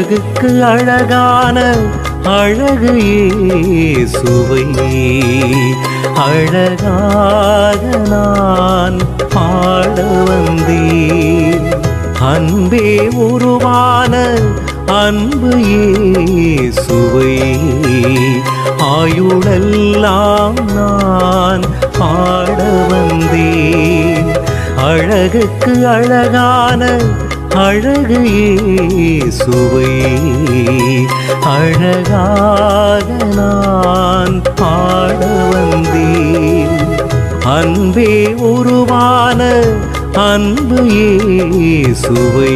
அழகுக்கு அழகான அழகு இயேசுவை அழகாக நான் பாட வந்தேன். அன்பே உருவான அன்பு இயேசுவை ஆயுளெல்லாம் நான் பாட வந்தேன். அழகுக்கு அழகான அழகு இயேசுவை அழகாக நான் பாட வந்தேன். அன்பே உருவான அன்பு இயேசுவை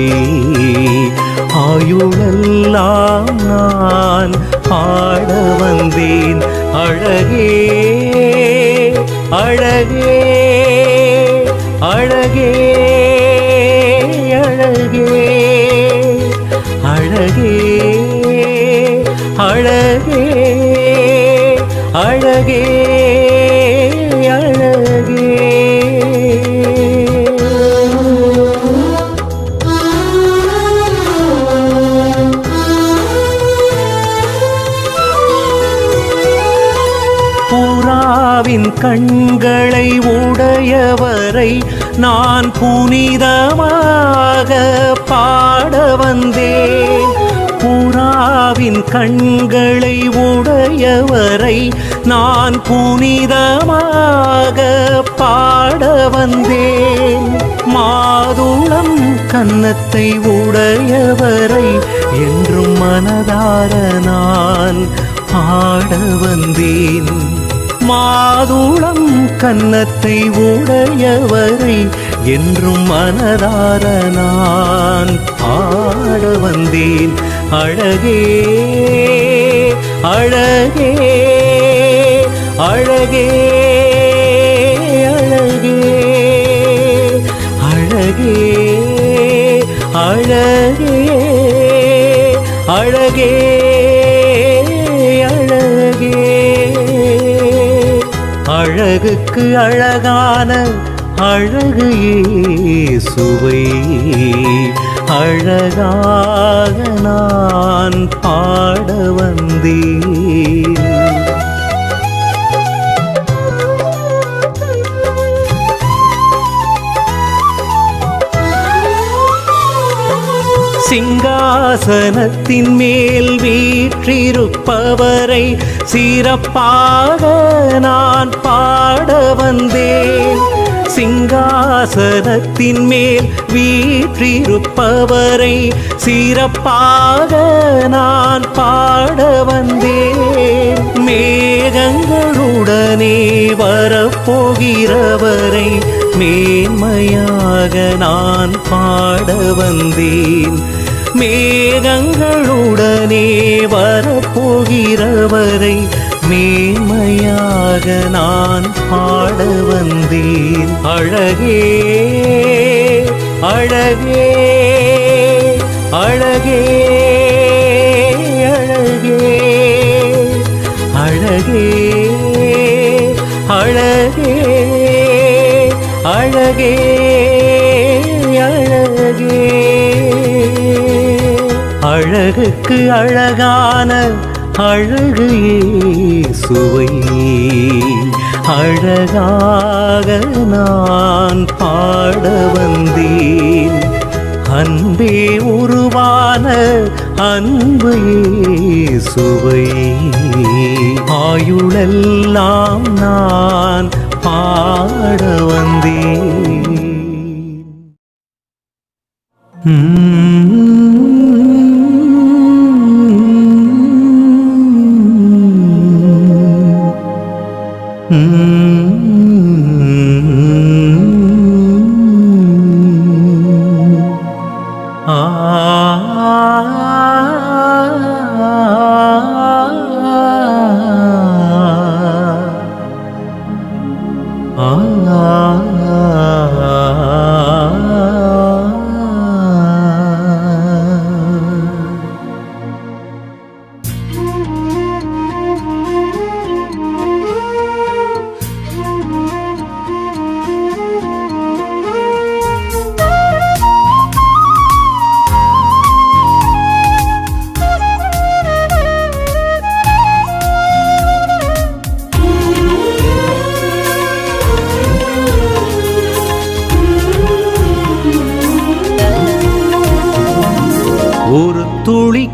ஆயுளெல்லாம் நான் பாட வந்தேன். அழகே அழகே அழகே அழகே அழகே அழகே அழகே அழகே. புறாவின் கண்களை உடையவரை நான் புனிதமாக பாட வந்தேன். புறாவின் கண்களை உடையவரை நான் புனிதமாக பாட வந்தேன். மாதுளம் கன்னத்தை உடையவரை என்றும் மனதார நான் பாட வந்தேன். மாதுளம் கன்னத்தை உடையவரை என்றும் மனதார நான் பாட வந்தேன். அழகே அழகே அழகே அழகே அழகே அழகே அழகே அழகே. அழகுக்கு அழகான அழகு இயேசுவை அழகாக நான் பாட வந்தேன். சிங்காசனத்தின் மேல் வீற்றிருப்பவரை சிறப்பாக நான் பாட வந்தேன். சிங்காசனத்தின் மேல் வீற்றிருப்பவரை சிறப்பாக நான் பாட வந்தேன். மேகங்களுடனே வரப்போகிறவரை மேன்மையாக நான் பாட வந்தேன். மேகங்களுடனே வரப்போகிறவரை மேன்மையாக நான் பாட வந்தேன். அழகே அழகே அழகே அழகே அழகே அழகே அழகே. அழகுக்கு அழகான அழகு இயேசுவை அழகாக நான் பாட வந்தேன். அன்பே உருவான அன்பு இயேசுவை ஆயுளெல்லாம் நான் பாட வந்தேன்.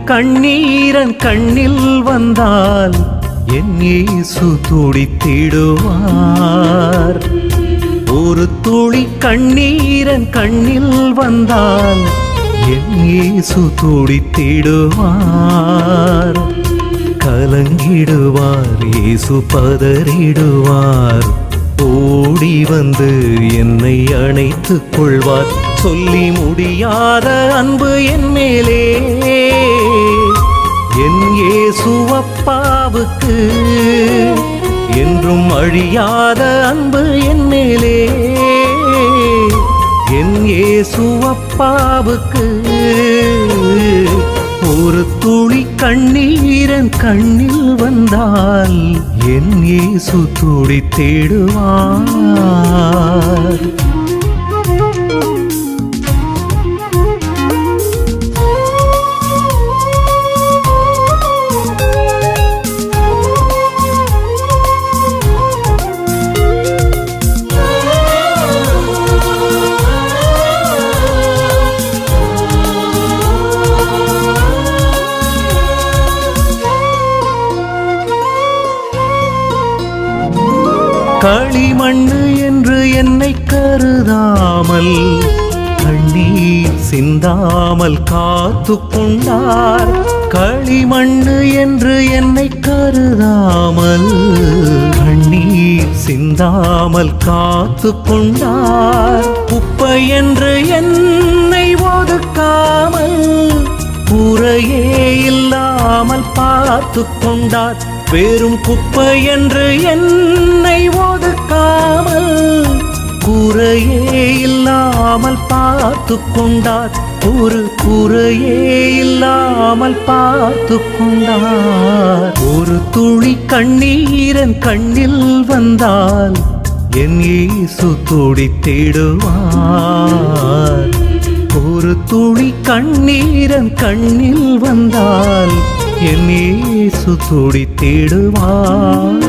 கண்ணீரன் கண்ணில் வந்தால் என் இயேசு துடித்திடுவார். ஒரு துளி கண்ணீரன் கண்ணில் வந்தால் என் இயேசு துடித்திடுவார். கலங்கிடுவார், இயேசு பதறிடுவார். ஓடி வந்து என்னை அணைத்துக் கொள்வார். சொல்லி முடியாத அன்பு என் மேலே என் இயேசு அப்பாவுக்கு. என்றும் அழியாத அன்பு என் மேலே என் இயேசு அப்பாவுக்கு. ஒரு துளி கண்ணீரன் கண்ணில் வந்தால் என் இயேசு துடித்திடுவார். களிமண்ணு என்று என்னை கருதாமல் கண்ணீர் சிந்தாமல் காத்து கொண்டார். களிமண்ணு என்று என்னை கருதாமல் கண்ணீர் சிந்தாமல் காத்து கொண்டார். குப்பை என்று என்னை ஒதுக்காமல் குறையே இல்லாமல் பார்த்து கொண்டார். வெறும் குப்பை என்று என்னை ஒதுக்காமல் குறையே இல்லாமல் பார்த்து கொண்டார். ஒரு குறையே இல்லாமல் பார்த்து கொண்டார். ஒரு துளி கண்ணீரன் கண்ணில் வந்தால் என் இயேசு துடித்திடுவார். ஒரு துளி கண்ணீரன் கண்ணில் வந்தால் என் இயேசு துடித்திடுவார்.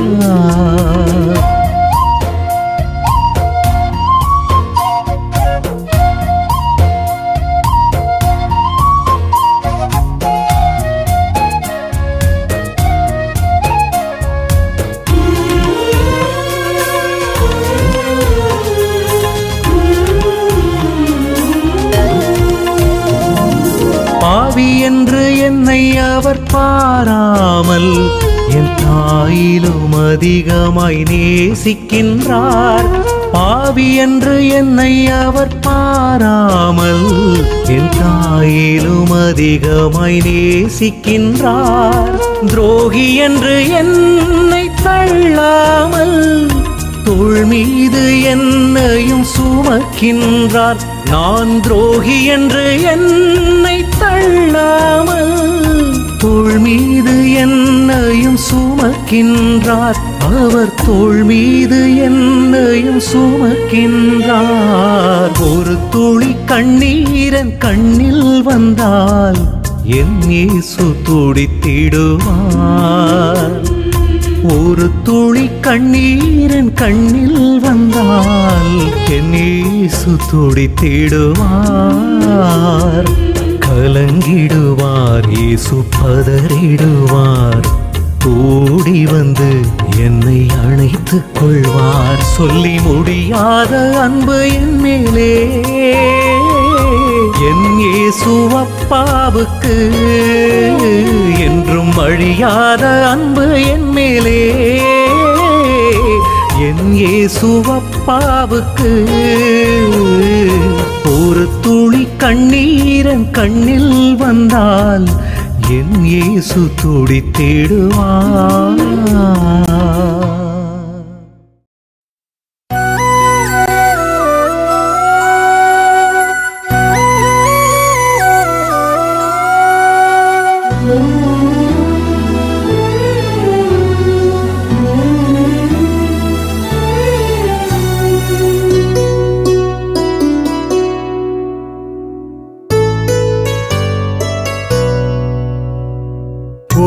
பாவி என்று என்னை அவர் பாராமல் என் தாயிலும் அதிகமாய் நேசிக்கின்றார். பாவி என்று என்னை அவர் பாராமல் என் தாயிலும் அதிகமாய் நேசிக்கின்றார். துரோகி என்று என்னை தள்ளாமல் தோள் மீது என்னையும் சுமக்கின்றார். நான் துரோகி என்று என்னை தள்ளாமல் தோள் மீது என்னையும் சுமக்கின்றார். அவர் தோள் மீது என்னையும் சுமக்கின்றார். ஒரு துளி கண்ணீரன் கண்ணில் வந்தால் என் இயேசு துடித்திடுவார். ஒரு துளி கண்ணீரன் கண்ணில் வந்தால் என் இயேசு துடித்திடுவார். கலங்கிடுவார், இயேசு பதறிடுவார். ஓடி வந்து என்னை அணைத்துக் கொள்வார். சொல்லி முடியாத அன்பு என் மேலே என் இயேசு அப்பாவுக்கு. என்றும் அழியாத அன்பு என் மேலே என் இயேசு அப்பாவுக்கு. ஒரு துளி கண்ணீரன் கண்ணில் வந்தால் என் இயேசு துடித்திடுவார்.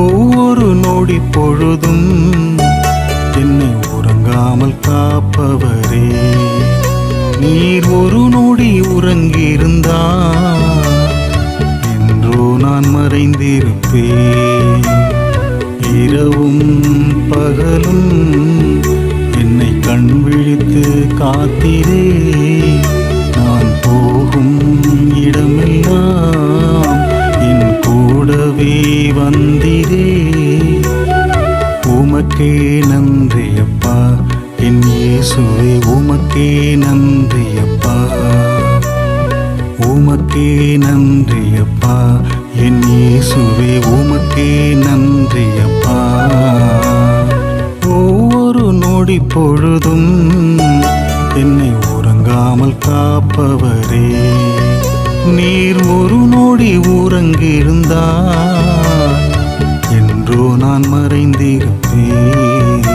ஒவ்வொரு நொடி பொழுதும் என்னை உறங்காமல் காப்பவரே, நீர் ஒரு நொடி உறங்கியிருந்தால் என்றோ நான் மறைந்திருப்பேன். மறைந்திருப்பேன். இரவும் பகலும் என்னை கண் விழித்து காத்திரே. நான் போகும் இடமெல்லாம் என் கூடவே வந்திரே. உமக்கே நன்றி அப்பா என் இயேசுவே, உமக்கே நன்றி அப்பா. உமக்கே நன்றி அப்பா என் இயேசுவே, உமக்கே நன்றி அப்பா. ஒவ்வொரு நொடி பொழுதும் என்னை உறங்காமல் காப்பவரே. நீர் ஒரு நொடி உறங்கியிருந்தால் என்றோ நான் மறைந்திருப்பேன்.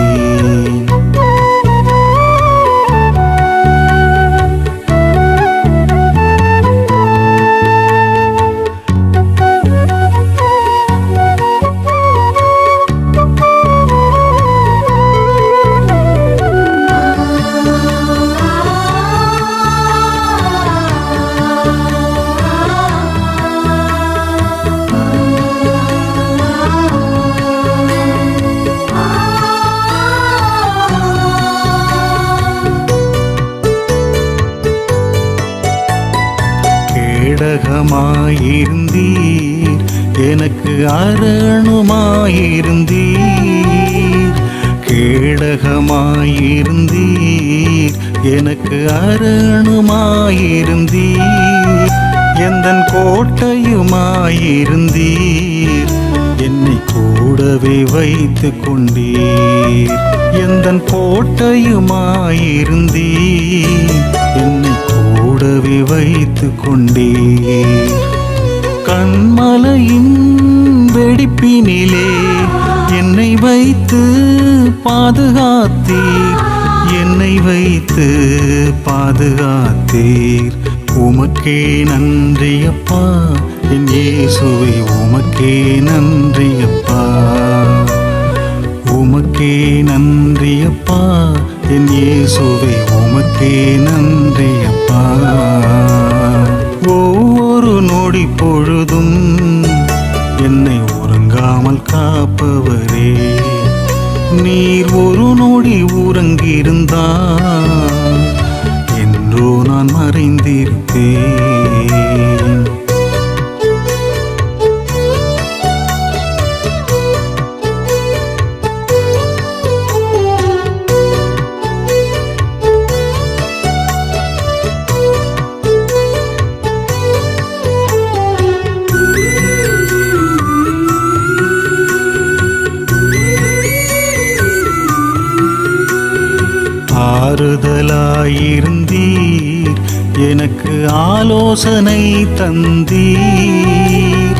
கேடகமாயிருந்தீர் எனக்கு அரணுமாயிருந்தீர். கேடகமாயிருந்தீர் எனக்கு அரணுமாயிருந்தீர். எந்தன் கோட்டையுமாயிருந்தீர் என்னை கூடவே வைத்து கொண்டீர். எந்தன் கோட்டையுமாயிருந்தீர் என்னை கூடவே வைத்து கொண்டீர். கண்மலையின் வெடிப்பினிலே என்னை வைத்து பாதுகாத்தீர். என்னை வைத்து பாதுகாத்தீர். உமக்கே நன்றி அப்பா என் இயேசுவே, உமக்கே நன்றி அப்பா. உமக்கே நன்றி அப்பா என் இயேசுவே, உமக்கே நன்றி அப்பா. ஒவ்வொரு நொடி பொழுதும் என்னை உறங்காமல் காப்பவரே. நீர் ஒரு நொடி உறங்கியிருந்தால் என்றோ நான் மறைந்திருப்பேன். ஆறுதலாயிருந்தீர் எனக்கு ஆலோசனை தந்தீர்.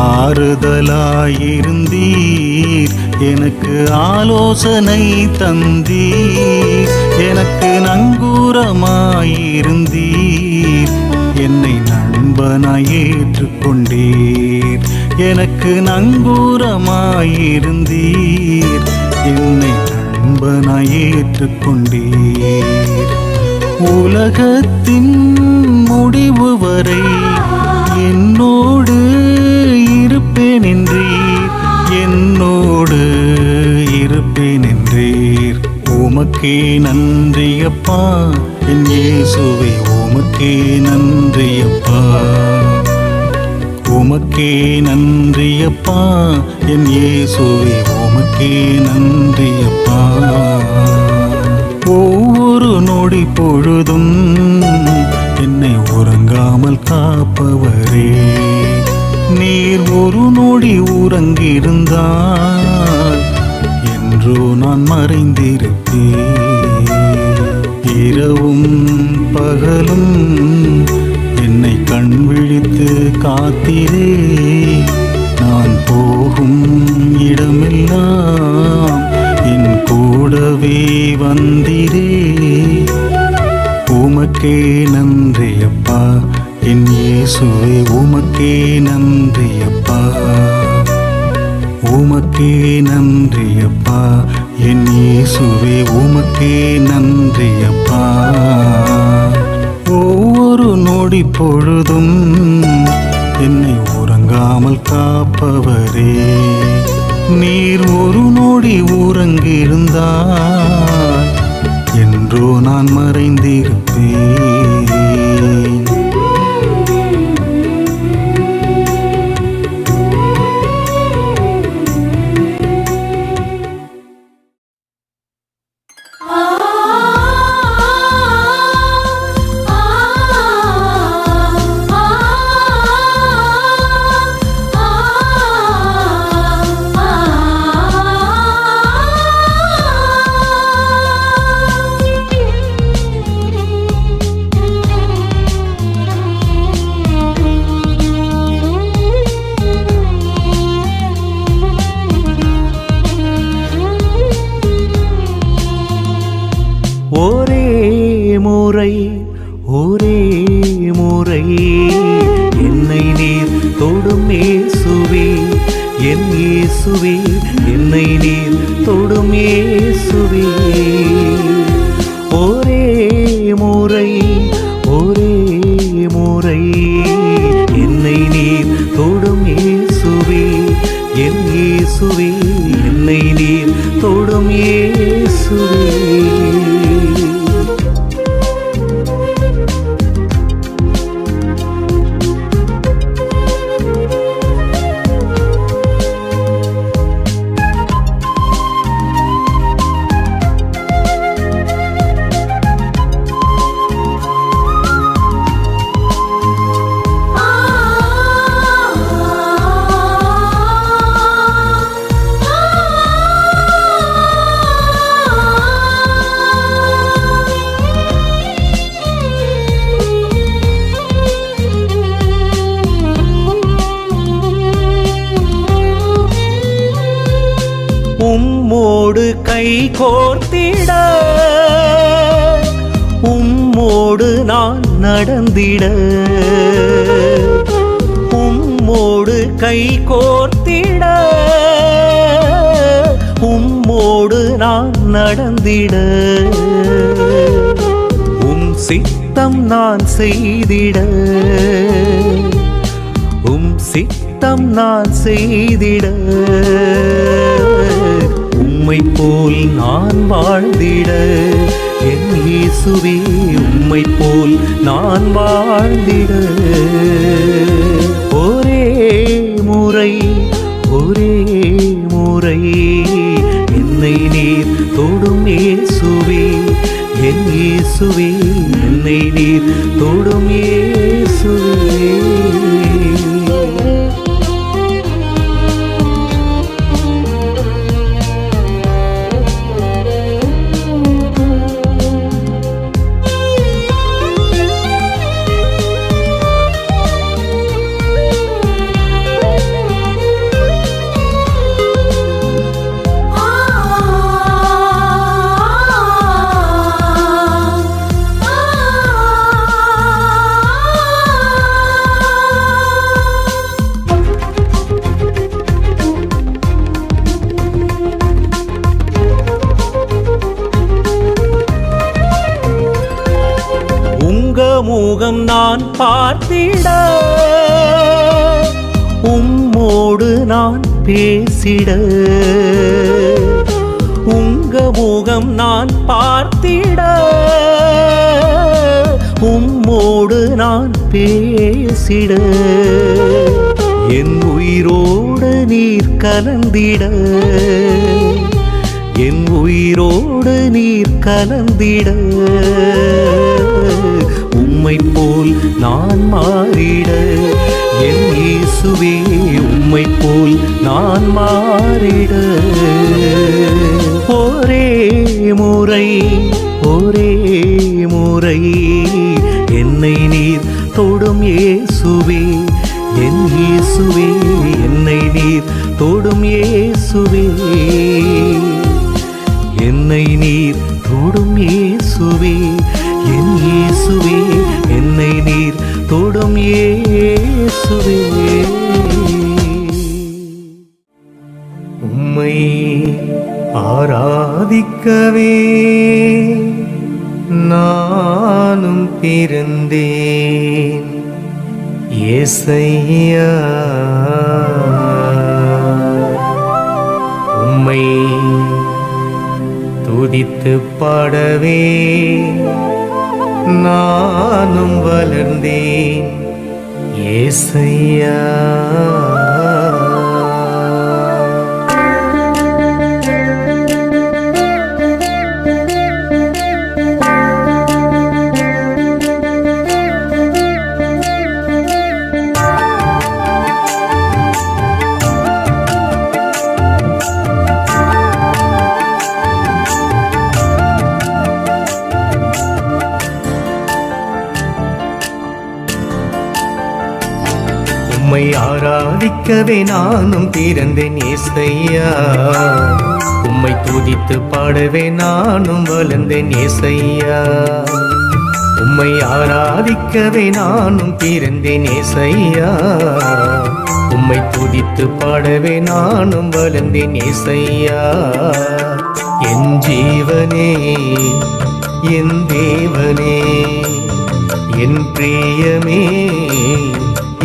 ஆறுதலாயிருந்தீர் எனக்கு ஆலோசனை தந்தீர். எனக்கு நங்கூரமாயிருந்தீர் என்னை நண்பனாய் ஏற்றுக்கொண்டீர். எனக்கு நங்கூரமாயிருந்தீர் என்னை நண்பனாய் ஏற்றுக்கொண்டீர். உலகத்தின் முடிவு வரை என்னோடு இருப்பேன் என்றீர். என்னோடு இருப்பேன் என்றீர். உமக்கே நன்றி அப்பா என் இயேசுவே, உமக்கே நன்றி அப்பா. உமக்கே நன்றி அப்பா என் இயேசுவே, உமக்கே நன்றி அப்பா. ஒவ்வொரு நொடி பொழுதும் என்னை உறங்காமல் காப்பவரே. நீர் ஒரு நொடி உறங்கியிருந்தால் என்றோ நான் மறைந்திருப்பேன். இரவும் பகலும் என்னை கண் விழித்து காத்திரே. நான் போகும் இடமெல்லாம் என் கூடவே வந்திரே. உமக்கே நன்றி அப்பா என் இயேசுவே, உமக்கே நன்றி அப்பா. உமக்கே நன்றி அப்பா என் இயேசுவே, உமக்கே நன்றி அப்பா. ஒவ்வொரு நொடி பொழுதும் என்னை உறங்கா விடாமல் காப்பவரே, நீர் ஒரு நொடி உறங்கியிருந்தால் என்றோ நான் மறைந்திருப்பேன். ஒரே முறை என்னை நீர் தொடும் இயேசுவே, என் இயேசுவே, என்னை நீர் தொடும் இயேசுவே. ஒரே முறை என்னை நீர் தொடும் இயேசுவே, என் இயேசுவே, என்னை நீர் தொடும் இயேசுவே. உம்மோடு கை கோர்த்திட, உம்மோடு நான் நடந்திட, உம்மோடு கை கோர்த்திட, உம்மோடு நான் நடந்திட, உம் சித்தம் நான் செய்திட, உம் சித்தம் நான் செய்திட, உம்மை போல் நான் வாழ்ந்திட, என் இயேசுவே, உம்மை போல் நான் வாழ்ந்திட. ஒரே முறை என்னை நீர் தொடும் இயேசுவே, என் இயேசுவே, என்னை நீர் தொடும் இயேசுவே. முகம் நான் பார்த்திட, உம்மோடு நான் பேசிட, உங்க முகம் நான் பார்த்திட, உம்மோடு நான் பேசிட, என் உயிரோடு நீர் கலந்திட, என் உயிரோடு நீர் கலந்திட, உம்மை போல் நான் மாறிட, என் இயேசுவே, உம்மை போல் நான் மாறிட. ஒரே முறை என்னை நீர் தொடும் இயேசுவே, என் இயேசுவே, என்னை நீர் தொடும் இயேசுவே, என்னை நீர் தொடும் இயேசுவே, என் இயேசுவே, என்னை நீர் தொடும் இயேசுவே. உம்மை ஆராதிக்கவே நானும் பிறந்தேன், ஏசையா உம்மை துதித்து பாடவே நானும் வளர்ந்தேன் ஏசையா. உம்மை ஆராதிக்கவே நானும் பிறந்தேன் ஏசையா. உம்மை துதித்து பாடவே நானும் வளர்ந்தேன் ஏசையா. உம்மை ஆராதிக்கவே நானும் பிறந்தேன் ஏசையா. உம்மை துதித்து பாடவே நானும் வளர்ந்தேன் ஏசையா. என் ஜீவனே என் தேவனே என் பிரியமே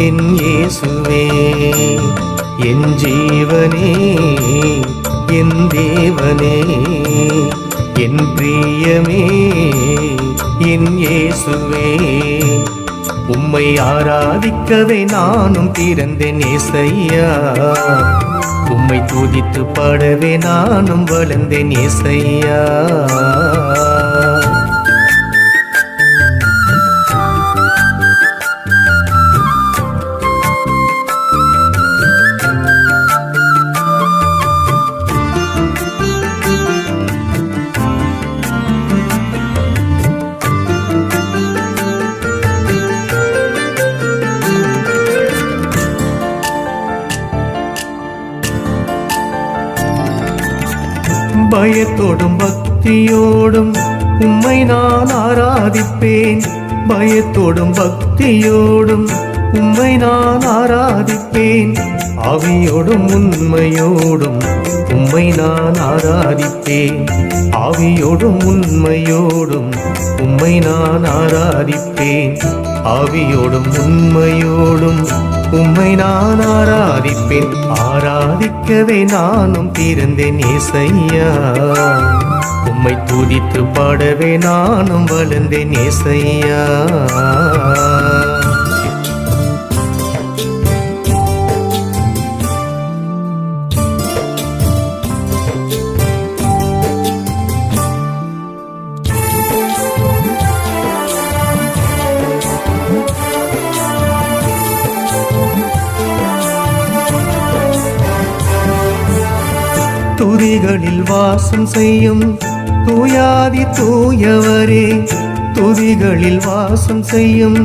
என் இயேசுவே, என் ஜீவனே என் தேவனே என் பிரியமே என் இயேசுவே. உம்மை ஆராதிக்கவே நானும் பிறந்தேன் ஏசையா. உம்மை துதித்து பாடவே நானும் வளர்ந்தேன் ஏசையா. பயத்தோடும் பக்தியோடும் உம்மை நான் ஆராதிப்பேன். பயத்தோடும் பக்தியோடும் உம்மை நான் ஆராதிப்பேன். ஆவியோடும் உண்மையோடும் உம்மை நான் ஆராதிப்பேன். ஆவியோடும் உண்மையோடும் உம்மை நான் ஆராதிப்பேன். ஆவியோடும் உண்மையோடும் உம்மை நான் ஆராதிப்பேன். ஆராதிக்கவே நானும் பிறந்தேன் ஏசையா. உம்மை துதித்து பாடவே நானும் வளர்ந்தேன் ஏசையா. துதிகளில் வாசம் செய்யும் தூயாதி தூயவரே. துதிகளில் வாசம் செய்யும்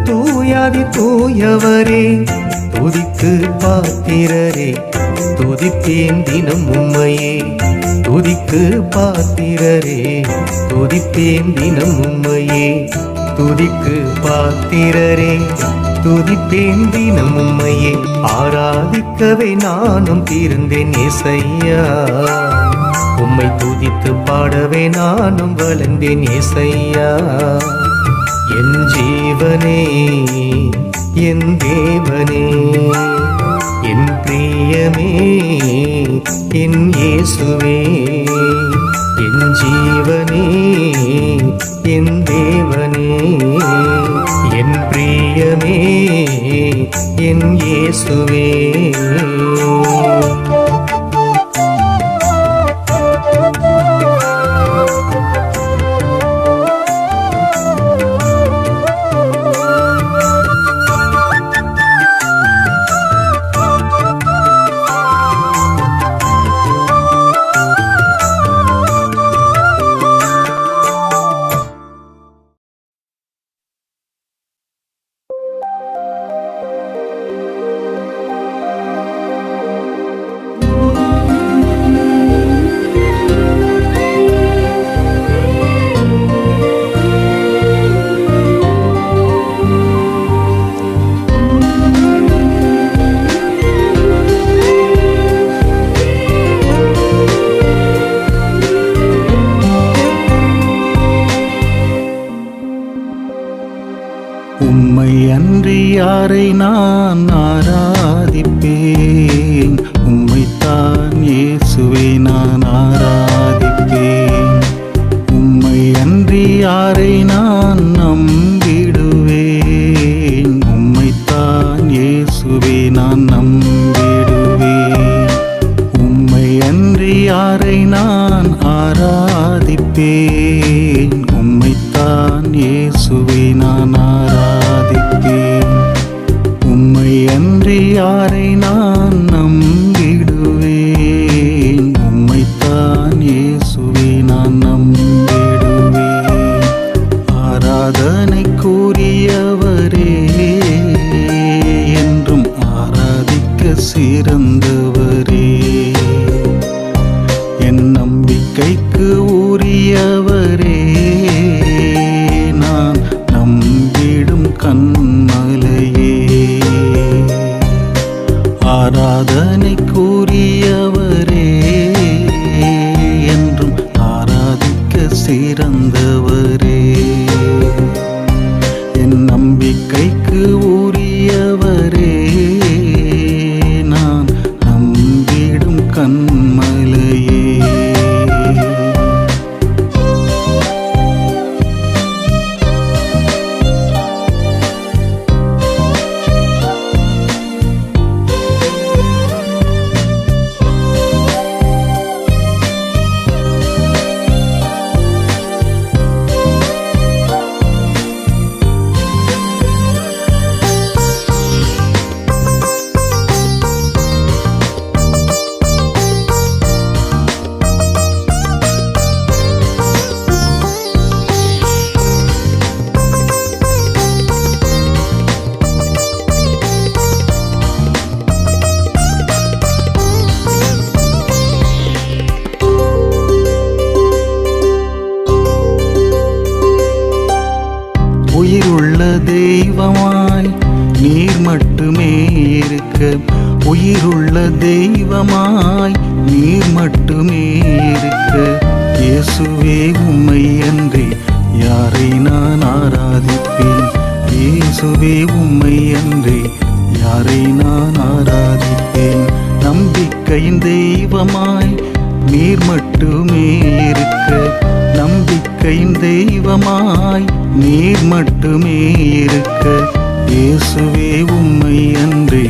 தூயாதி தூயவரே. துதிக்கு பாத்திரரே துதிப்பேன் தினம் உம்மையே. துதிக்கு பாத்திரரே துதிப்பேன் தினம் உம்மையே. துதிக்கு பாத்திரரே துதிப்பேன் தினம் உம்மையே. ஆராதிக்கவே நானும் பிறந்தேன் ஏசையா. உம்மை துதித்து பாடவே நானும் வளர்ந்தேன் ஏசையா. என் ஜீவனே என் தேவனே என் பிரியமே என் இயேசுவே, என் ஜீவனே என் தேவனே என் பிரியமே என் இயேசுவே. அன்றி யாரை நான் ஆராதிப்பேன்? உம்மைத்தான் இயேசுவே நான் ஆராதிப்பேன். உம்மை அன்றி யாரை நான் நம்பிடுவேன்? உம்மைத்தான் இயேசுவே நான் நம்பிடுவேன். உம்மை அன்றி யாரை நான் ஆராதிப்பேன்? உம்மைத்தான் இயேசுவே நான் ஆராதிப்பேன். உம்மை அன்றி யாரை நான் நம்பிடுவேன்? உம்மைத்தான் இயேசுவே நான் நம்பிடுவேன். ஆராதனைக்குரியவரே, என்றும் ஆராதிக்க சிறந்தவரே, என் நம்பிக்கைக்கு உரியவரே, நான் நம்பிடும் கண்மலையே. ஆராதனைக்குரியவரே, என்றும் ஆராதிக்க சிறந்தவரே, என் நம்பிக்கைக்கு உரியவரே, நான் நம்பிடும் கண்மலையே. உயிருள்ள தெய்வமாய் நீர் மட்டுமே இருக்க, உயிருள்ள தெய்வமாய் நீர் மட்டுமே இருக்க, இயேசுவே உம்மை அன்றி யாரை நான் ஆராதிப்பேன்? இயேசுவே உம்மை அன்றி யாரை நான் ஆராதிப்பேன்? நம்பிக்கையின் தெய்வமாய் நீர் மட்டுமே இருக்க, நம்பிக்கையின் தெய்வமாய் நீர் மட்டுமே இருக்க, இயேசுவே உம்மை அன்றி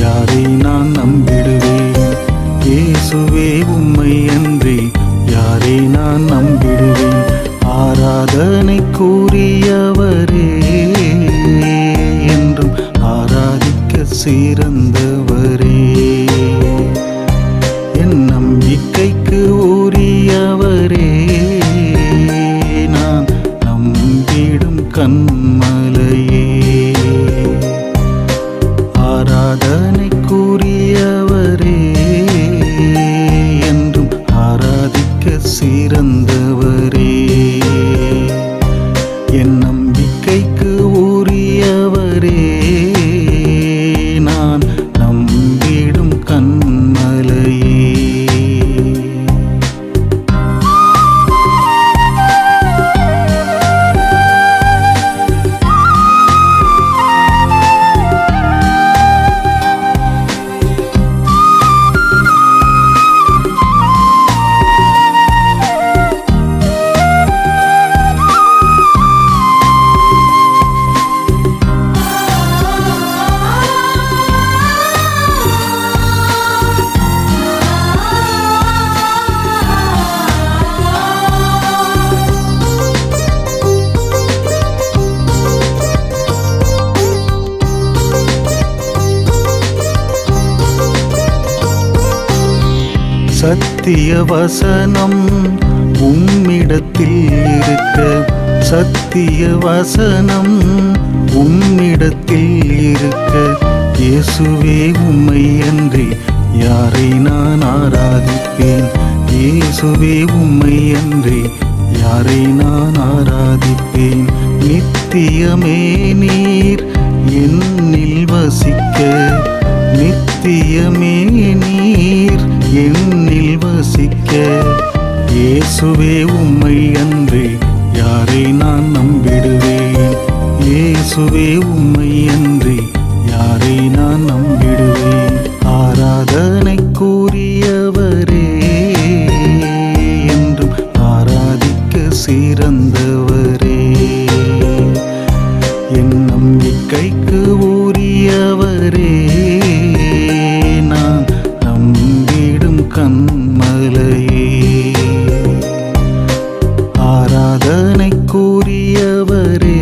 யாரை நான் நம்பிடுவேன்? இயேசுவே உம்மை அன்றி யாரை நான் நம்பிடுவேன்? ஆராதனைக்குரியவரே, என்றும் ஆராதிக்க சிறந்தவரே, என் நம்பிக்கைக்கு உரியவரே, நான் நம்பிடும் கண்மலையே. ஆராதனைக்குரியவரே, என்றும் ஆராதிக்க சிறந்தவரே, என் நம்பிக்கைக்கு உரியவரே, நான் நம்பிடும் கண்மலையே. சத்திய வசனம் உம்மிடத்தில் இருக்க, சத்திய வசனம் உம்மிடத்தில் இருக்க, இயேசுவே உம்மை அன்றி யாரை நான் ஆராதிப்பேன்? இயேசுவே உம்மை அன்றி யாரை நான் ஆராதிப்பேன்? நித்தியமே நீர் என்னில் வசிக்க, நித்தியமே நீர் என்னில் வசிக்க, இயேசுவே உம்மை அன்றி யாரை நான் நம்பிடுவேன்? இயேசு இயேசுவே உம்மை அன்றி யாரை நான் நம்பிடுவேன். ஆராதனைக்குரியவரே, என்றும் ஆராதிக்க சிறந்தவரே, என் நம்பிக்கைக்கு உரியவரே, நான் நம்பிடும் கண்மலையே. ஆராதனைக்குரியவரே,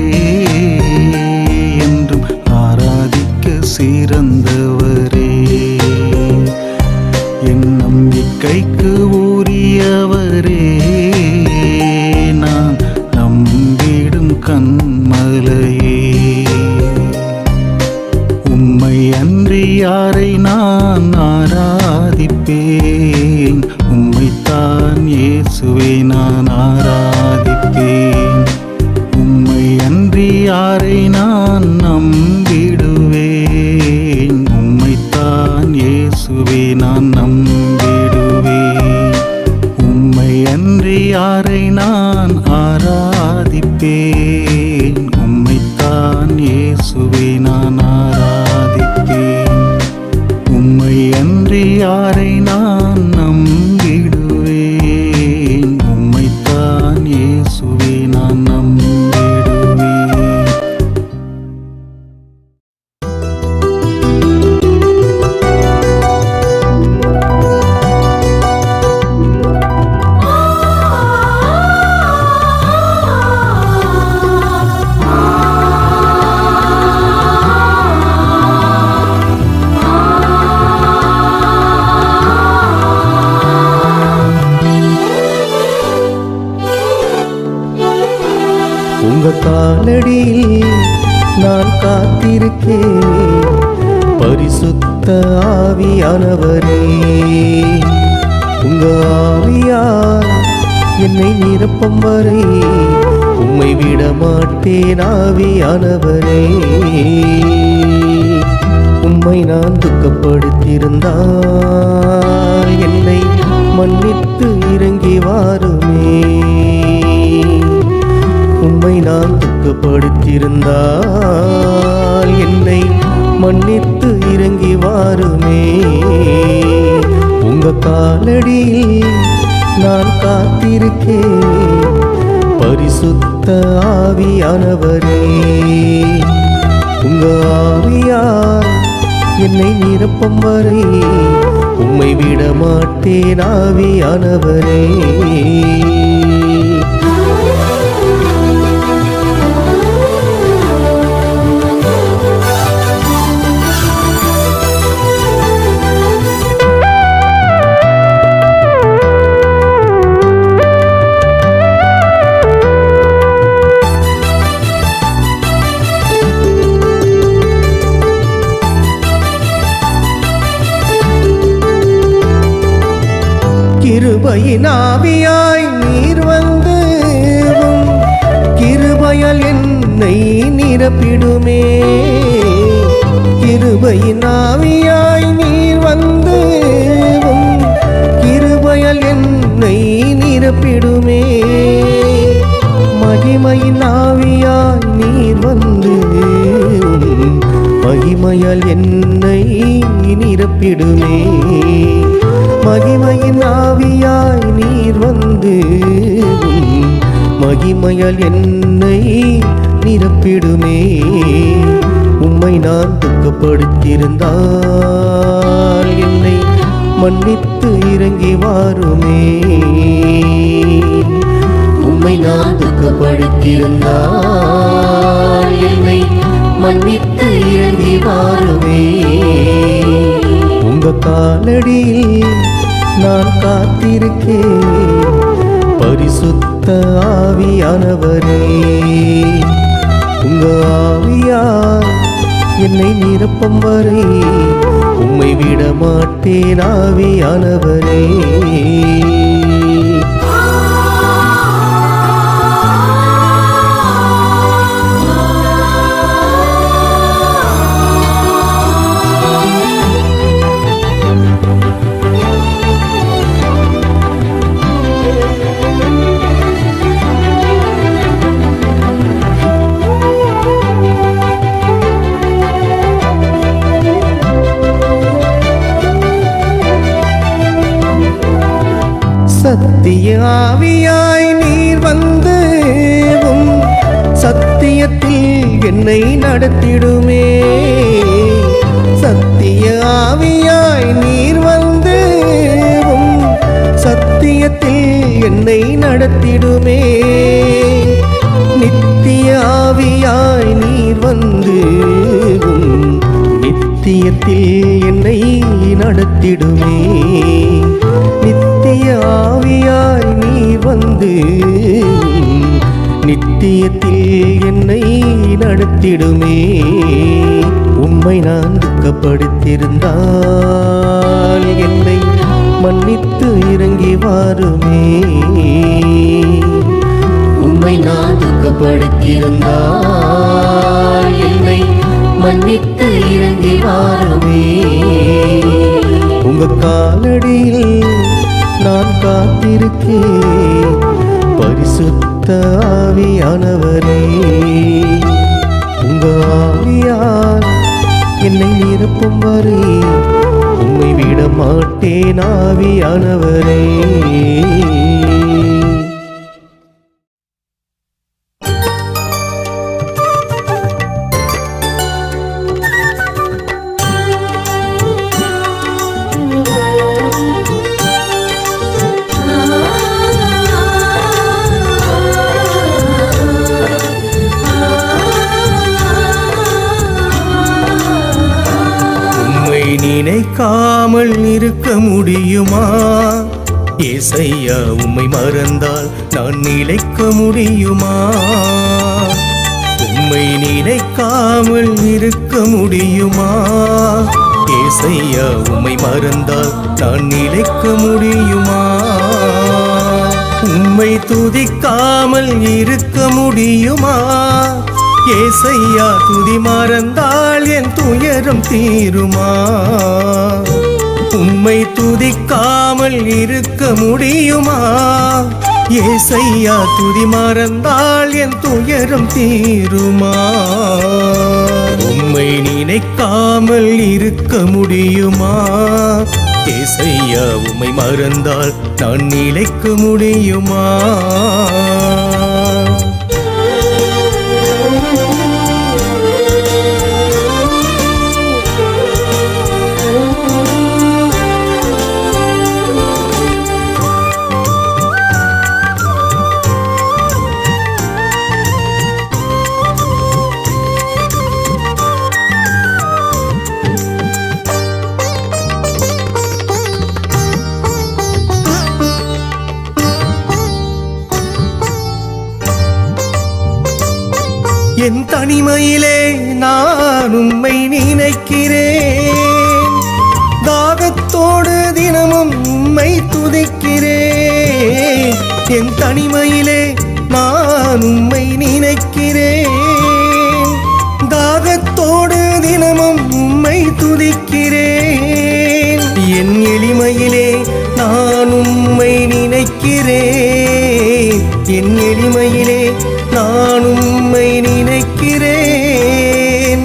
என்றும் ஆராதிக்க சிறந்தவரே, என் நம்பிக்கைக்கு உரியவரே, நான் நம்பிடும் கண்மலையே. உம்மை அன்றி யாரை நான் ஆராதிப்பேன், உம்மைத்தான் இயேசுவே நான் ஆராதிப்பேன். உம்மை அன்றி யாரை நான் நம்பிடுவேன், உம்மைத்தான் இயேசுவே நான் நம்பிடுவேன். உம்மை அன்றி யாரை நான் ஆராதிப்பேன், உம்மைத்தான் இயேசுவே நான் ஆராதிப்பேன். உம்மை அன்றி யாரை நான் நம்பிடுவேன், உம்மைத்தான் இயேசுவே நான் நம்பிடுவேன். உங்க காலடியில் நான் காத்திருக்கேன், பரிசுத்த ஆவியானவரே. உங்க ஆவியால் என்னை நிரப்பும் வரை உம்மை விட மாட்டேன் ஆவியானவரே. உம்மை நான் துக்கப்படுத்தியிருந்தால் என்னை மன்னித்து இறங்கி வாருமே. உம்மை நான் துக்கப்படுத்தியிருந்தால் என்னை மன்னித்து இறங்கி வாருமே. உங்க காலடியில் நான் காத்திருக்கேன், பரிசுத்த ஆவியானவரே. உங்க ஆவியால் என்னை நிரப்பும் வரை உம்மை விட மாட்டேன் ஆவியானவரே. கிருபையின் ஆவியாய் நீர் வந்து கிருபையால் என்னை நிரப்பிடுமே. கிருபையின் ஆவியாய் நீர் வந்து கிருபையால் என்னை நிரப்பிடுமே. மகிமையின் ஆவியாய் நீர் வந்து மகிமையால் என்னை நிரப்பிடுமே. மகிமையின் ஆவியாய் நீர் வந்து மகிமையால் என்னை நிரப்பிடுமே. உம்மை நான் துக்கப்படுத்தியிருந்தால் என்னை மன்னித்து இறங்கி வாருமே. உம்மை நான் துக்கப்படுத்தியிருந்தால் என்னை மன்னித்து இறங்கி வாருமே. உங்க காலடியில் நான் காத்திருக்கேன், பரிசுத்த ஆவியானவரே. உங்க ஆவியால் என்னை நிரப்பும் வரை உம்மை விட மாட்டேன் ஆவியானவரே. சத்திய ஆவியாய் நீர் வந்து உம் சத்தியத்தில் என்னை நடத்திடுமே. சத்திய ஆவியாய் நீர் வந்து உம் சத்தியத்தில் என்னை நடத்திடுமே. நித்திய ஆவியாய் நீர் வந்து உம் நித்தியத்தில் என்னை நடத்திடுமே. நித்திய ஆவியாய் நீர் வந்து நித்தியத்தில் என்னை நடத்திடுமே. உம்மை நான் துக்கப்படுத்தியிருந்தால் என்னை மன்னித்து இறங்கி வாருமே. உம்மை நான் துக்கப்படுத்தியிருந்தால் என்னை மன்னித்து இறங்கி வாருமே. உங்க காலடியில் நான் காத்திருக்கேன் பரிசுத்த ஆவியானவரே. உங்க ஆவியால் என்னை நிரப்பும் வரை உம்மை விட மாட்டேன் ஆவியானவரே. நினைக்காமல் இருக்க முடியுமா? ஏசையா உம்மை மறந்தால் நான் நிலைக்க முடியுமா? உம்மை நினைக்காமல் இருக்க முடியுமா? ஏசையா உம்மை மறந்தால் நான் நிலைக்க முடியுமா? உம்மை துதிக்காமல் இருக்க முடியுமா? ஏசையா துதி மறந்தால் என் துயரம் தீருமா? உம்மை துதிக்காமல் இருக்க முடியுமா? ஏசையா துதி மறந்தால் என் துயரம் தீருமா? உம்மை நினைக்காமல் இருக்க முடியுமா? ஏசையா உம்மை மறந்தால் நான் நிலைக்க முடியுமா? என் தனிமையிலே நான் உம்மை நினைக்கிறேன். தாகத்தோடு தினமும் உம்மை துதிக்கிறேன். என் தனிமையிலே நான் உம்மை நினைக்கிறேன். தாகத்தோடு தினமும் உம்மை துதிக்கிறேன். என் எளிமையிலே நான் உம்மை நினைக்கிறேன். என் எளிமையிலே நான் உம்மை நினைக்கிறேன்.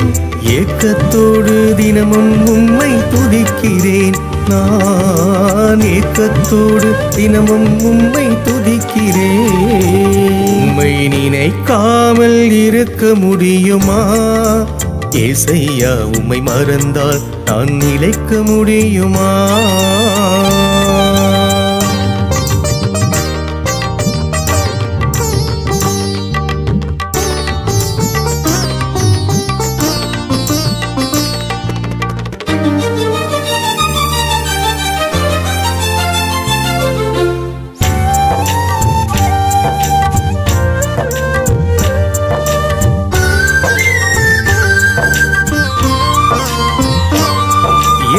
ஏக்கத்தோடு தினமும் உம்மை துதிக்கிறேன். நான் ஏக்கத்தோடு தினமும் உம்மை துதிக்கிறேன். உம்மை நினைக்காமல் இருக்க முடியுமா? ஏசையா உம்மை மறந்தால் நான் நிலைக்க முடியுமா?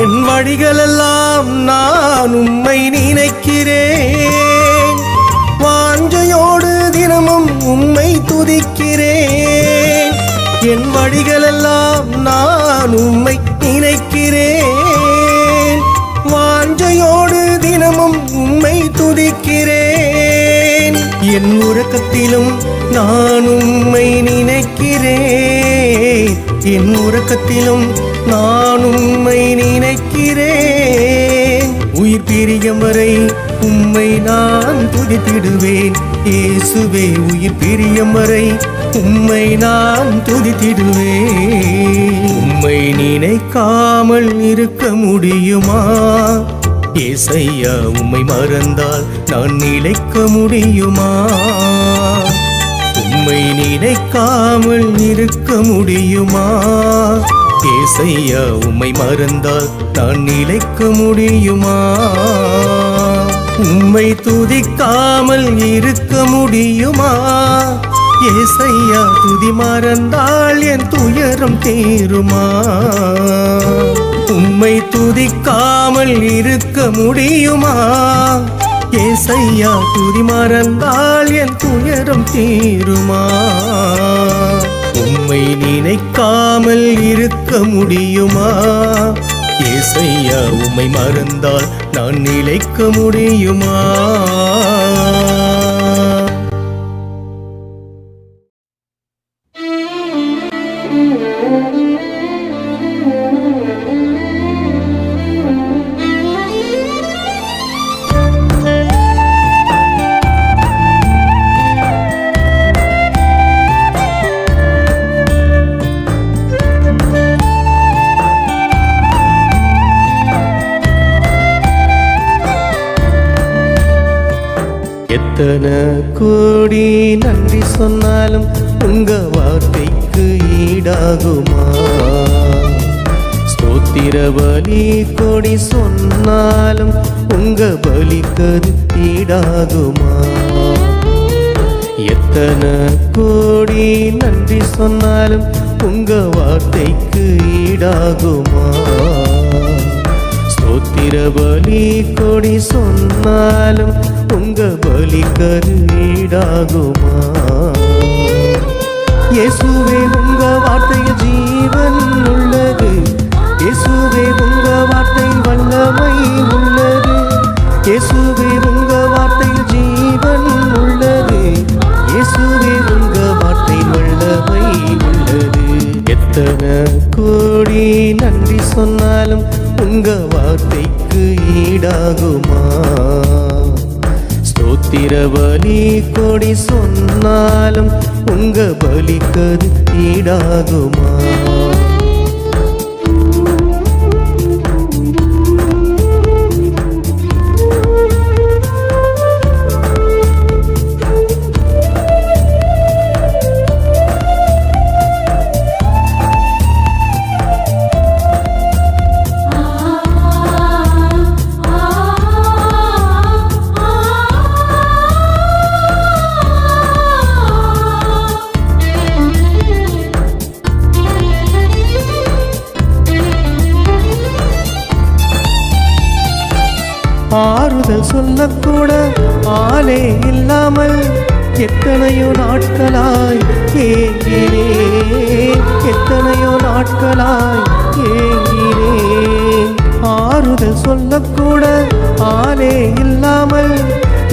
என் வழிகளெல்லாம் நான் உம்மை நினைக்கிறேன். வாஞ்சையோடு தினமும் உம்மை துதிக்கிறேன். என் வழிகளெல்லாம் நான் உம்மை நினைக்கிறேன். வாஞ்சையோடு தினமும் உம்மை துதிக்கிறேன். என் உறக்கத்திலும் நான் உம்மை நினைக்கிறேன். என் உறக்கத்திலும் நான் உம்மை நினைக்கிறேன். உயிர் பிரியும் வரை உம்மை நான் துதித்திடுவேன். இயேசுவே உயிர் பிரியும் வரை உம்மை நான் துதித்திடுவேன். உம்மை நினைக்காமல் இருக்க முடியுமா? ஏசையா உம்மை மறந்தால் நான் நிலைக்க முடியுமா? உம்மை நினைக்காமல் இருக்க முடியுமா? ஏசையா உம்மை மறந்தால் நான் நிலைக்க முடியுமா? உம்மை துதிக்காமல் இருக்க முடியுமா? ஏசையா துதி மறந்தால் என் துயரம் தீருமா? உம்மை துதிக்காமல் இருக்க முடியுமா? ஏசையா துதி மறந்தால் என் துயரம் தீருமா? உம்மை நினைக்காமல் இருக்க முடியுமா? ஏசையா உம்மை மறந்தால் நான் நிலைக்க முடியுமா? எத்தனை கோடி நன்றி சொன்னாலும் உங்க வார்த்தைக்கு ஈடாகுமா? ஸ்தோத்திர பலி கோடி சொன்னாலும் உங்க பலிக்கு ஈடாகுமா? எத்தனை கோடி நன்றி சொன்னாலும் உங்க வார்த்தைக்கு ஈடாகுமா? ஸ்தோத்திர பலி கோடி சொன்னாலும் உங்க பலிக்கு ஈடாகுமா? இயேசுவே உங்க வார்த்தையில் ஜீவன் உள்ளது. இயேசுவே உங்க வார்த்தை வல்லமை உள்ளது. இயேசுவே உங்க வார்த்தையில் ஜீவன் உள்ளது. இயேசுவே உங்க வார்த்தை வல்லமை உள்ளது. எத்தனை கோடி நன்றி சொன்னாலும் உங்க வார்த்தைக்கு ஈடாகுமா? ஸ்தோத்திர பலி கோடி சொன்னாலும் உங்க பலிக்கு ஈடாகுமா? ஆறுதல் சொல்லக்கூட ஆளே இல்லாமல் எத்தனையோ நாட்களாய் ஏங்கினேன். எத்தனையோ நாட்களாய் ஏங்கினேன். ஆறுதல் சொல்லக்கூட ஆளே இல்லாமல்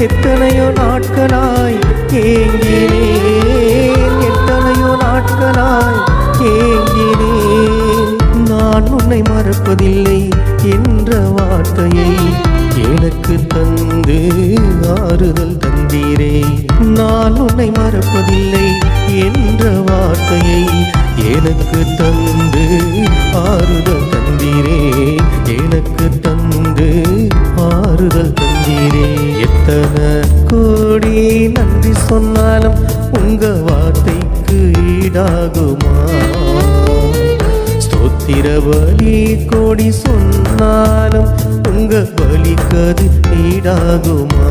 எத்தனையோ நாட்களாய் ஏங்கினேன். எத்தனையோ நாட்களாய் ஏங்கினேன். நான் உன்னை மறப்பதில்லை என்ற வார்த்தையை எனக்கு தந்து ஆறுதல் தந்தீரே. நான் உன்னை மறப்பதில்லை என்ற வார்த்தையை எனக்கு தந்து ஆறுதல் தந்தீரே. எனக்கு தந்து ஆறுதல் தந்தீரே. எத்தனை கோடி நன்றி சொன்னாலும் உங்க வார்த்தைக்கு ஈடாகுமா? ஸ்தோத்திர பலி கோடி சொன்னாலும் உங்க பலிக்கு ஈடாகுமா?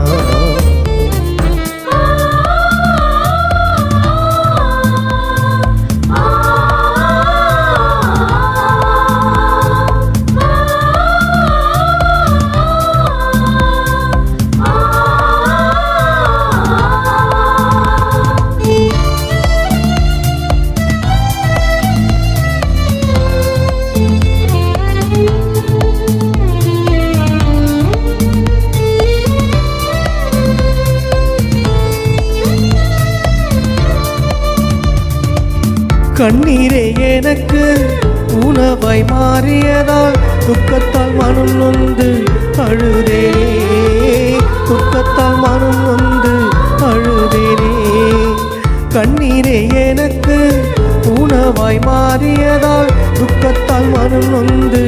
கண்ணீரே எனக்கு உணவாய் மாறியதால் துக்கத்தால் மனம் நொந்து அழுதேனே. துக்கத்தால் மனம் வந்து அழுதேனே. கண்ணீரே எனக்கு உணவாய் மாறியதால் துக்கத்தால் மனம் வந்து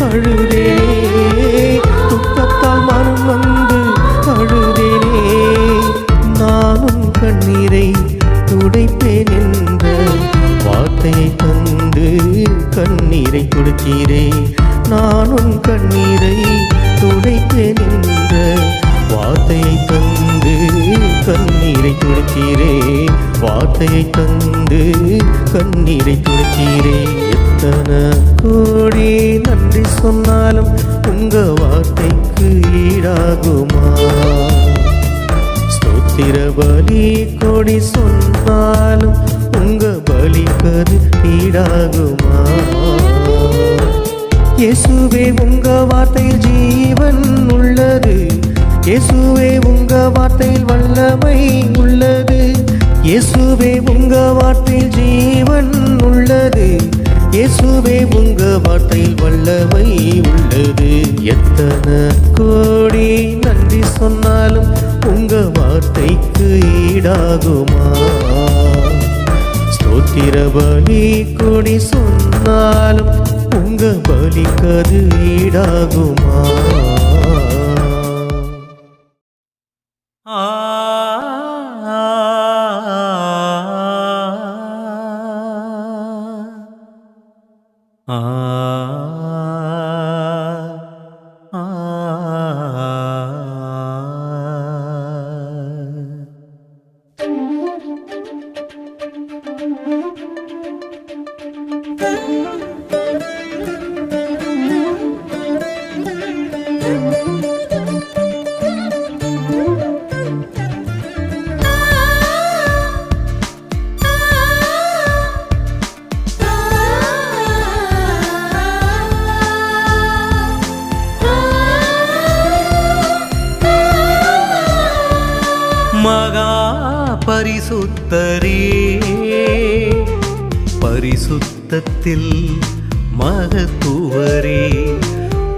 அழுதேனே. துக்கத்தால் மனம் வந்து அழுதேனே. நானும் கண்ணீரை துடைப்பேன் என்ற வார்த்தையை தந்து கண்ணீரை துடைத்தீரே. நானும் கண்ணீரை துடைப்பேன் என்ற வார்த்தையை தந்து கண்ணீரை துடைத்தீரே. வார்த்தையை தந்து கண்ணீரை துடைத்தீரே. எத்தனை கோடி நன்றி சொன்னாலும் உங்க வார்த்தைக்கு ஈடாகுமா? ஸ்தோத்திர பலி கோடி சொன்னாலும் உங்க பலிக்கது ஈடாகுமா? இயேசுவே உங்க வார்த்தையில் ஜீவன் உள்ளது. இயேசுவே உங்க வார்த்தையில் வல்லமை உள்ளது. இயேசுவே உங்க வார்த்தையில் ஜீவன் உள்ளது. இயேசுவே உங்க வார்த்தையில் வல்லமை உள்ளது. எத்தனை கோடி நன்றி சொன்னாலும் உங்க வார்த்தைக்கு ஈடாகுமா? ஸ்தோத்திர பலி கோடி சொன்னாலும் உங்க பலிக்கது ஈடாகுமா? மகா பரிசுத்தரே, பரிசுத்தத்தில் மகத்துவரே.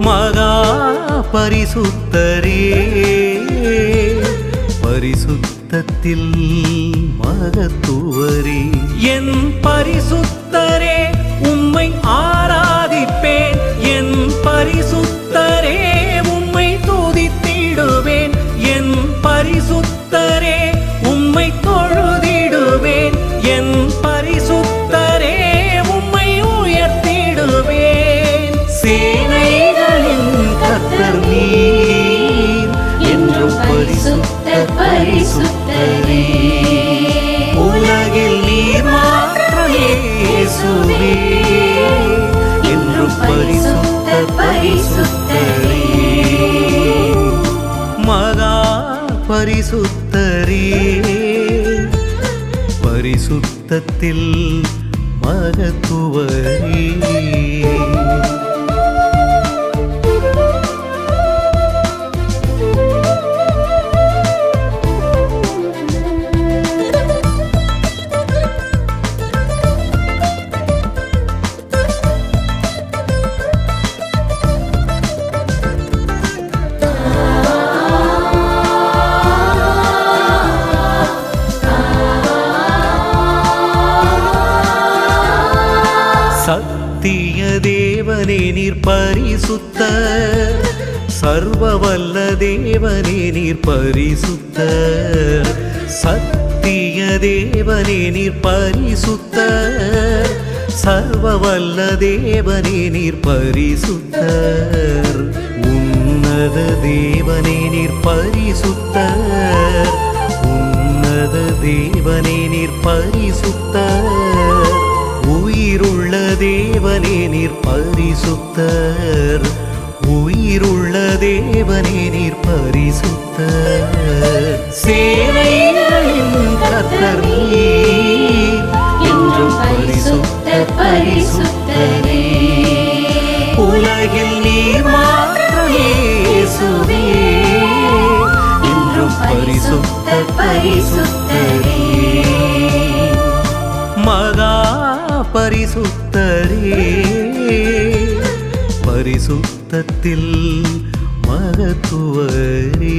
மகா பரிசுத்தரே, பரிசுத்தத்தில் மகத்துவரே. என் பரிசுத்தரே உம்மை ஆராதிப்பேன். என் பரிசுத்தரே உம்மை துதித்திடுவேன். என் பரிசுத்தரே உம்மை தொழுதிடுவேன். என் பரிசுத்தரே உம்மை உயர்த்திடுவேன். சேனைகளின் கர்த்தர் நீர் என்றும் பரிசுத்தர் பரிசுத்தரே. உலகில் நீர் மாத்திரமே இயேசுவே என்றும் பரிசுத்தர் பரிசுத்தரே. மகா பரிசுத்தரே, பரிசுத்தத்தில் மகத்துவரே. சத்திய தேவனே நீர் பரிசுத்தர். சர்வ வல்ல தேவனே நீர் பரிசுத்தர். சத்திய தேவனே நீர் பரிசுத்தர். சர்வ வல்ல தேவனே நீர் பரிசுத்தர். உன்னத தேவனே நீர் பரிசுத்தர். உன்னத தேவனே நீர் பரிசுத்தர். உயிருள்ள தேவனே நீர் பரிசுத்தர். உயிருள்ள தேவனே நீர் பரிசுத்தர். சேனைகளின் கர்த்தர் நீர் என்றும் பரிசுத்தர் பரிசுத்தரே. உலகில் நீர் மாத்திரமே இயேசுவே என்றும் பரிசுத்தர் பரிசுத்தரே. மகா பரிசுத்தரே, பரிசுத்தத்தில் மகத்துவரே.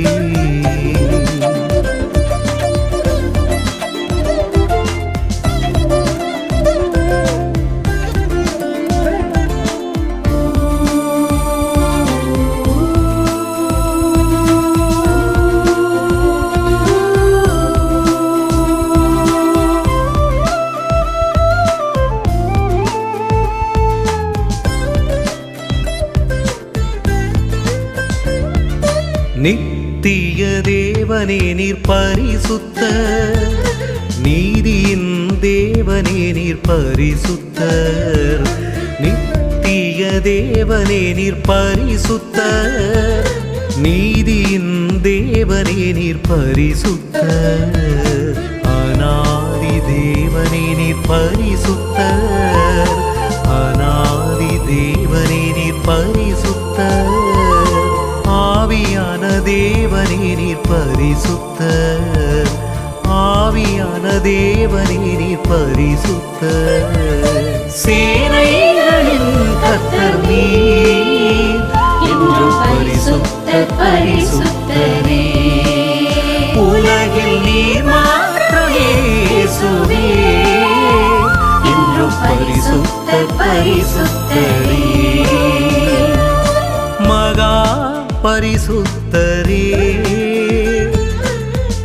நித்திய தேவனே நீர் பரிசுத்தர், நீதியின் தேவனே நீர் பரிசுத்தர். நித்திய தேவனே நீர் பரிசுத்தர், நீதியின் தேவனே நீர் பரிசுத்தர். அநாதி தேவனே நீர் பரிசுத்தர், அநாதி தேவனே நீர் பரிசுத்தர். ஆவியான தேவனே நீர் பரிசுத்தர், ஆவியான தேவனே நீர் பரிசுத்தர். சேனைகளின் கர்த்தர் நீர் என்றும் பரிசுத்தர் பரிசுத்தரே. உலகில் நீர் மாத்திரம் இயேசுவே என்றும் பரிசுத்தர் பரிசுத்தரே. மகா பரிசுத்தரே,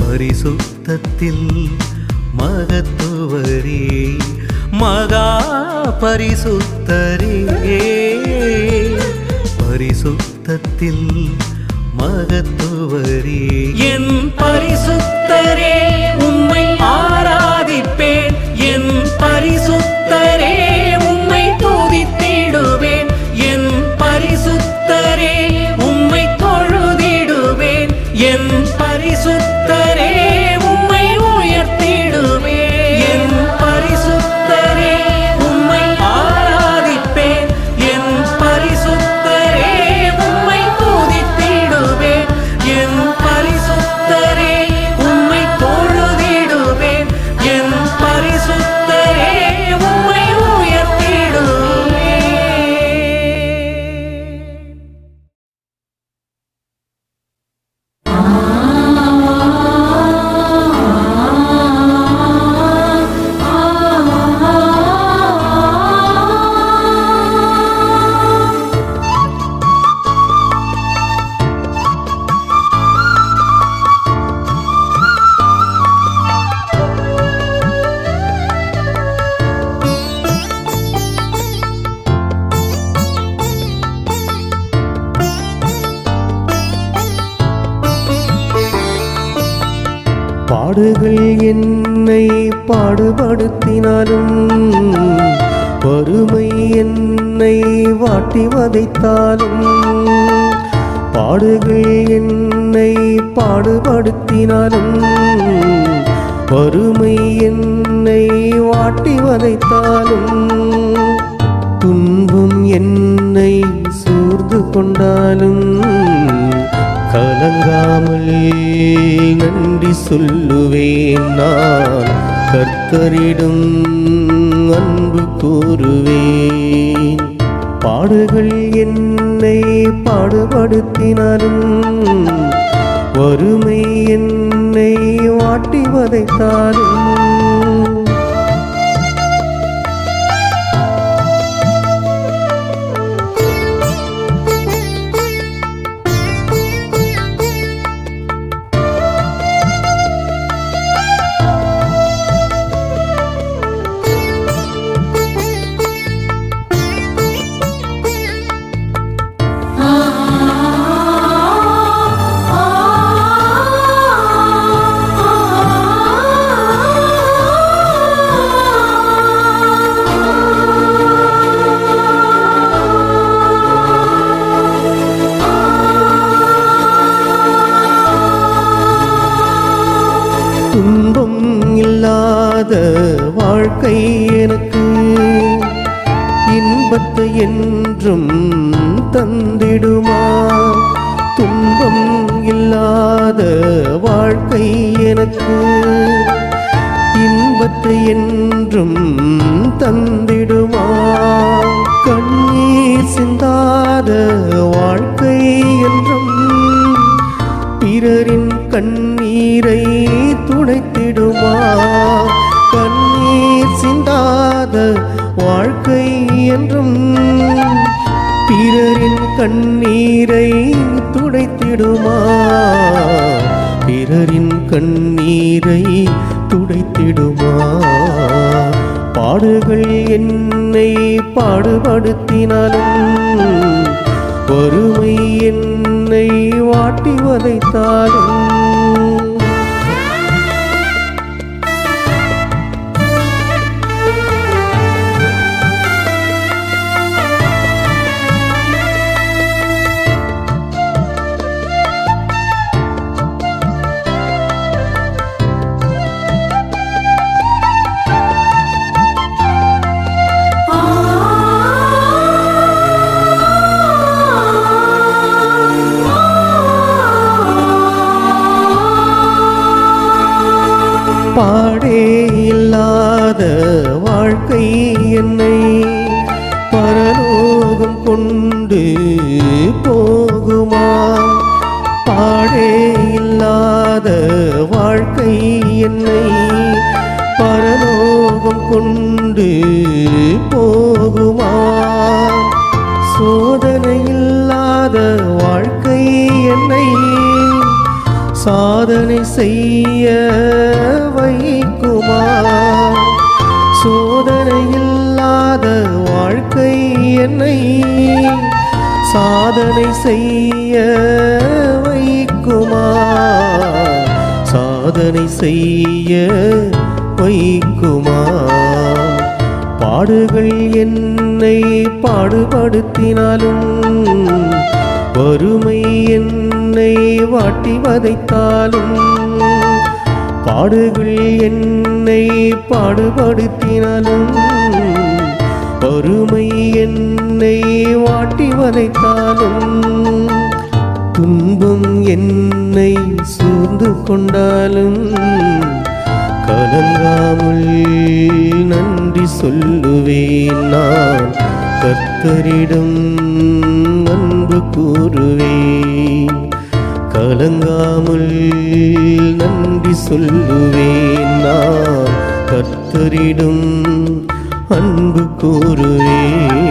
பரிசுத்தத்தில் மகத்துவரே. மகா பரிசுத்தரே, பரிசுத்தத்தில் மகத்துவரே. என் பரிசுத்தரே உம்மை ஆராதிப்பேன், என் பரிசுத்தரே உம்மை துதித்திடுவேன், என் பரிசுத்தரே உம்மை தொழுதிடுவேன், என் பரிசுத்தரே உம்மை உயர்த்திடுவேன், என் பரிசுத்தரே உம்மை ஆராதிப்பேன், என் பரிசுத்தரே உம்மை துதித்திடுவேன், என் பரிசுத்தரே உம்மை தொழுதிடுவேன், என் பரிசுத்தரே உம்மை உயர்த்திடுவேன். பாடுகள் என்னை பாடுபடுத்தினாலும், வறுமை என்னை வாட்டி வதைத்தாலும், பாடுகள் என்னை பாடுபடுத்தினாலும், வறுமை என்னை வாட்டி வதைத்தாலும், துன்பம் என்னை சூழ்ந்து கொண்டாலும், கலங்காமல் நன்றி சொல்லுவேன். நான் கர்த்தரிடம் அன்பு கூறுவேன். பாடுகள் என்னை பாடுபடுத்தினாலும், வறுமை என்னை வாட்டி வதைத்தாலும், துன்பம் இல்லாத வாழ்க்கை எனக்கு இன்பத்தை என்றும் தந்திடுமா? துன்பம் இல்லாத வாழ்க்கை எனக்கு இன்பத்தை என்றும் தந்திடுமா? கண்ணீர் சிந்தாத வாழ்க்கை என்றும் என்றும் பிறரின் கண்ணீரை துடைத்திடுமா, பிறரின் கண்ணீரை துடைத்திடுமா. பாடுகள் என்னை பாடுபடுத்தினாலும், வறுமை என்னை வாட்டி வதைத்தாலும், பாடே இல்லாத வாழ்க்கை என்னை பரலோகம் கொண்டு போகுமா, பாடே இல்லாத வாழ்க்கை என்னை பரலோகம் கொண்டு போகுமா. சோதனை இல்லாத வாழ்க்கை என்னை சாதனை செய்ய வைக்குமா, சோதனை இல்லாத வாழ்க்கை என்னை சாதனை செய்ய வைக்குமா, சாதனை செய்ய வைக்குமா. பாடுகள் என்னை பாடுபடுத்தினாலும், வறுமை என்னை வாட்டி வதைத்தாலும், பாடுகள் என்னை பாடுபடுத்தினாலும், வறுமை என்னை வாட்டி வதைத்தாலும், துன்பம் என்னை சூழ்ந்து கொண்டாலும், கலங்காமல் நன்றி சொல்லுவேன். நான் கர்த்தரிடம் அன்பு கூறுவேன், கலங்காமல் நன்றி சொல்லுவேன். நான் கர்த்தரிடம் அன்பு கூறுவேன்.